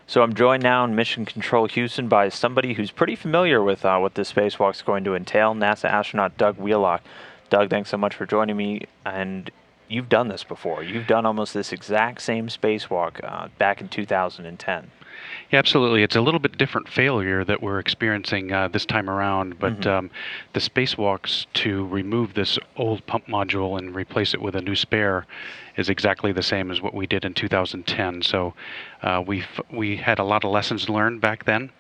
So I'm joined now in Mission Control Houston by somebody who's pretty familiar with what this spacewalk is going to entail, NASA astronaut Doug Wheelock. Doug, thanks so much for joining me. And you've done this before. You've done almost this exact same spacewalk back in 2010. Yeah, absolutely. It's a little bit different failure that we're experiencing this time around, but the spacewalks to remove this old pump module and replace it with a new spare is exactly the same as what we did in 2010. So we had a lot of lessons learned back then,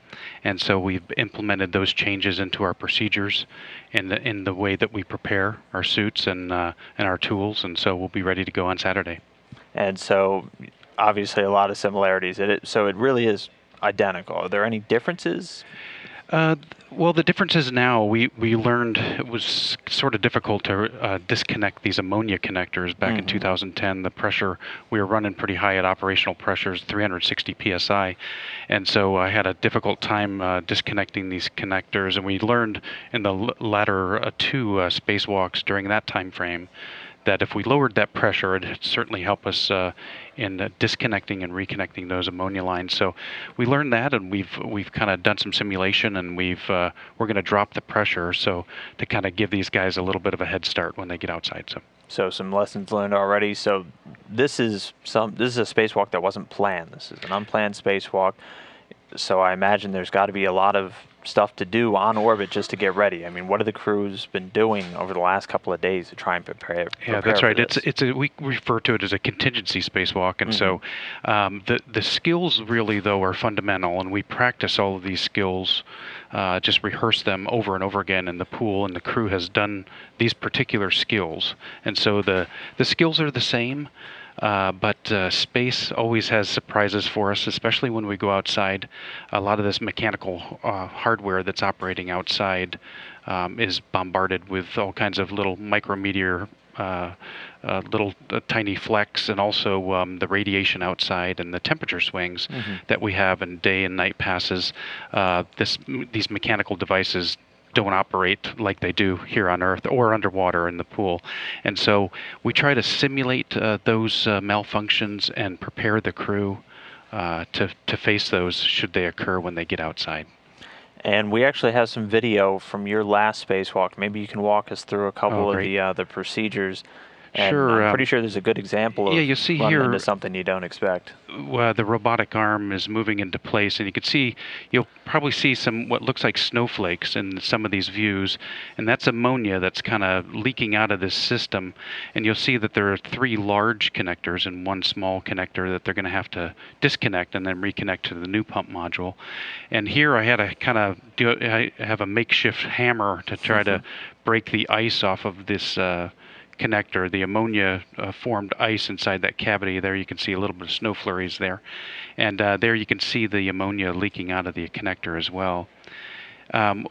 and so we've implemented those changes into our procedures in the way that we prepare our suits and our tools, and so we'll be ready to go on Saturday. And so obviously a lot of similarities. So it really is identical. Are there any differences? Well, the difference is now we learned it was sort of difficult to disconnect these ammonia connectors back in 2010. The pressure, we were running pretty high at operational pressures, 360 psi, and so I had a difficult time disconnecting these connectors. And we learned in the latter two spacewalks during that time frame that if we lowered that pressure, it'd certainly help us in disconnecting and reconnecting those ammonia lines. So we learned that, and we've kind of done some simulation, and we're going to drop the pressure so to kind of give these guys a little bit of a head start when they get outside. So some lessons learned already. So this is a spacewalk that wasn't planned. This is an unplanned spacewalk. So I imagine there's got to be a lot of stuff to do on orbit just to get ready. I mean, what have the crews been doing over the last couple of days to try and prepare? Yeah, that's right. We refer to it as a contingency spacewalk, and so the skills really though are fundamental, and we practice all of these skills, just rehearse them over and over again in the pool, and the crew has done these particular skills, and so the skills are the same. But space always has surprises for us, especially when we go outside. A lot of this mechanical hardware that's operating outside is bombarded with all kinds of little micrometeor, little tiny flecks, and also the radiation outside and the temperature swings that we have in day and night passes. These mechanical devices don't operate like they do here on Earth or underwater in the pool. And so we try to simulate those malfunctions and prepare the crew to face those should they occur when they get outside. And we actually have some video from your last spacewalk. Maybe you can walk us through a couple of the procedures. And sure. I'm pretty sure there's a good example of you see running here, into something you don't expect. The robotic arm is moving into place, and you can see, you'll probably see some what looks like snowflakes in some of these views, and that's ammonia that's kind of leaking out of this system. And you'll see that there are 3 large connectors and 1 small connector that they're going to have to disconnect and then reconnect to the new pump module. And here I had to I have a makeshift hammer to try to break the ice off of this connector, the ammonia formed ice inside that cavity. There you can see a little bit of snow flurries there, and there you can see the ammonia leaking out of the connector as well.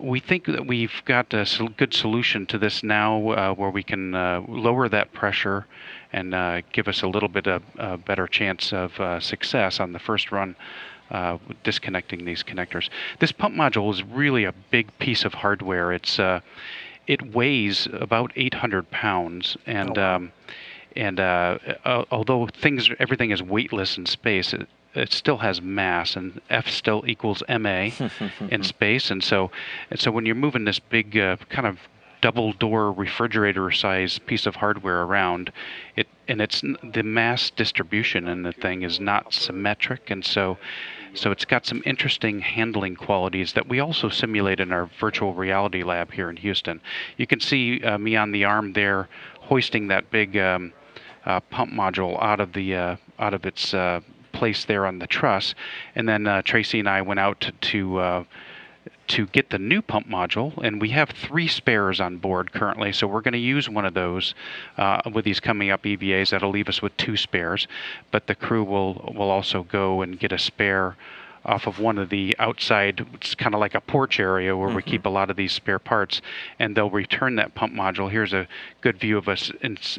We think that we've got a good solution to this now, where we can lower that pressure and give us a little bit of a better chance of success on the first run. Disconnecting these connectors. This pump module is really a big piece of hardware. It weighs about 800 pounds, and although everything is weightless in space, it still has mass, and F still equals ma in space, and so when you're moving this big kind of double-door refrigerator-sized piece of hardware around, the mass distribution in the thing is not symmetric, and so it's got some interesting handling qualities that we also simulate in our virtual reality lab here in Houston. You can see me on the arm there, hoisting that big pump module out of its place there on the truss, and then Tracy and I went out to get the new pump module, and we have 3 spares on board currently, so we're going to use one of those with these coming up EVAs. That'll leave us with 2 spares, but the crew will also go and get a spare off of one of the outside. It's kind of like a porch area where we keep a lot of these spare parts, and they'll return that pump module. Here's a good view of us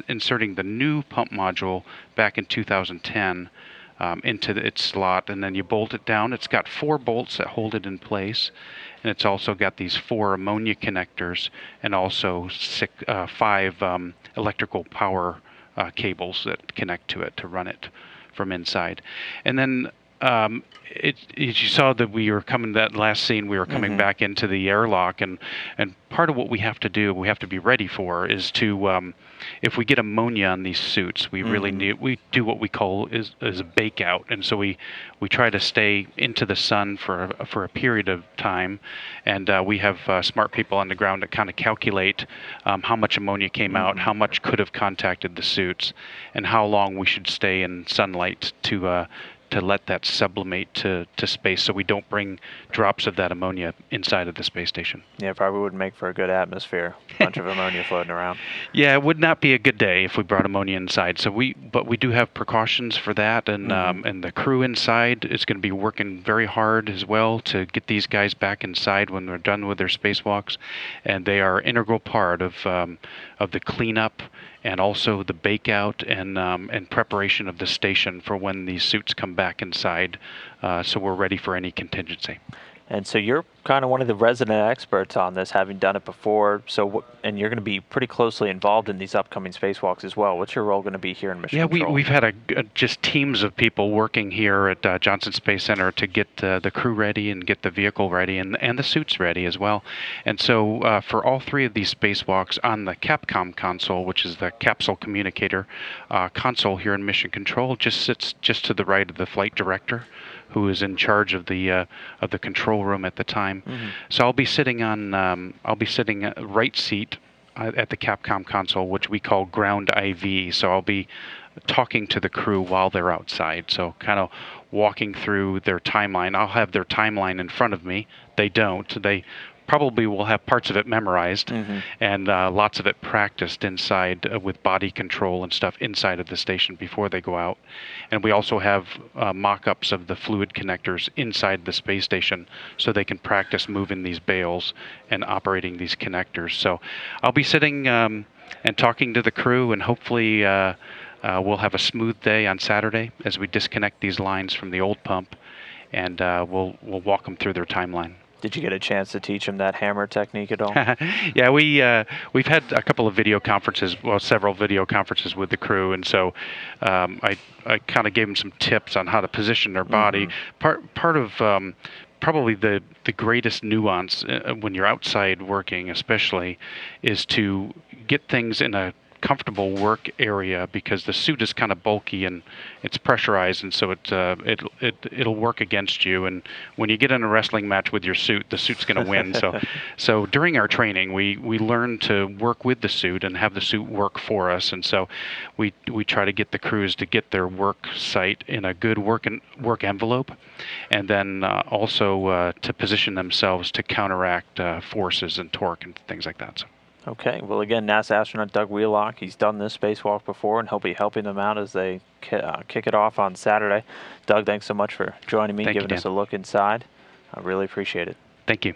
inserting the new pump module back in 2010 into its slot, and then you bolt it down. It's got 4 bolts that hold it in place, and it's also got these 4 ammonia connectors and also 5 electrical power cables that connect to it to run it from inside. And then You saw that we were coming, that last scene, we were coming back into the airlock, and part of what we have to do, we have to be ready for, is to, if we get ammonia on these suits, we really we do what we call is a bake out, and so we try to stay into the sun for a period of time, and we have smart people on the ground that kind of calculate how much ammonia came out, how much could have contacted the suits, and how long we should stay in sunlight to let that sublimate to space, so we don't bring drops of that ammonia inside of the space station. Yeah, probably wouldn't make for a good atmosphere. Bunch of ammonia floating around. Yeah, it would not be a good day if we brought ammonia inside. But we do have precautions for that, and the crew inside is going to be working very hard as well to get these guys back inside when they're done with their spacewalks, and they are an integral part of the cleanup and also the bake out and preparation of the station for when these suits come back inside, so we're ready for any contingency. And so you're kind of one of the resident experts on this, having done it before. So, and you're going to be pretty closely involved in these upcoming spacewalks as well. What's your role going to be here in Mission Control? We've had just teams of people working here at Johnson Space Center to get the crew ready and get the vehicle ready and the suits ready as well. And so for all three of these spacewalks on the Capcom console, which is the capsule communicator console here in Mission Control, just sits just to the right of the flight director, who is in charge of the control room at the time. So I'll be sitting on right seat at the Capcom console, which we call ground IV. So I'll be talking to the crew while they're outside. So kind of walking through their timeline. I'll have their timeline in front of me. They don't. They probably will have parts of it memorized and lots of it practiced inside with body control and stuff inside of the station before they go out. And we also have mock-ups of the fluid connectors inside the space station so they can practice moving these bales and operating these connectors. So I'll be sitting and talking to the crew, and hopefully we'll have a smooth day on Saturday as we disconnect these lines from the old pump, and we'll walk them through their timeline. Did you get a chance to teach them that hammer technique at all? Yeah, we've had a couple of video conferences, several video conferences with the crew, and so I kind of gave them some tips on how to position their body. Part of probably the greatest nuance when you're outside working, especially, is to get things in a comfortable work area, because the suit is kind of bulky and it's pressurized, and so it'll work against you. And when you get in a wrestling match with your suit, the suit's going to win. So during our training, we learn to work with the suit and have the suit work for us. And so we try to get the crews to get their work site in a good work envelope, and then also to position themselves to counteract forces and torque and things like that. So. Okay. Well, again, NASA astronaut Doug Wheelock, he's done this spacewalk before, and he'll be helping them out as they kick it off on Saturday. Doug, thanks so much for joining me, giving us a look inside. I really appreciate it. Thank you.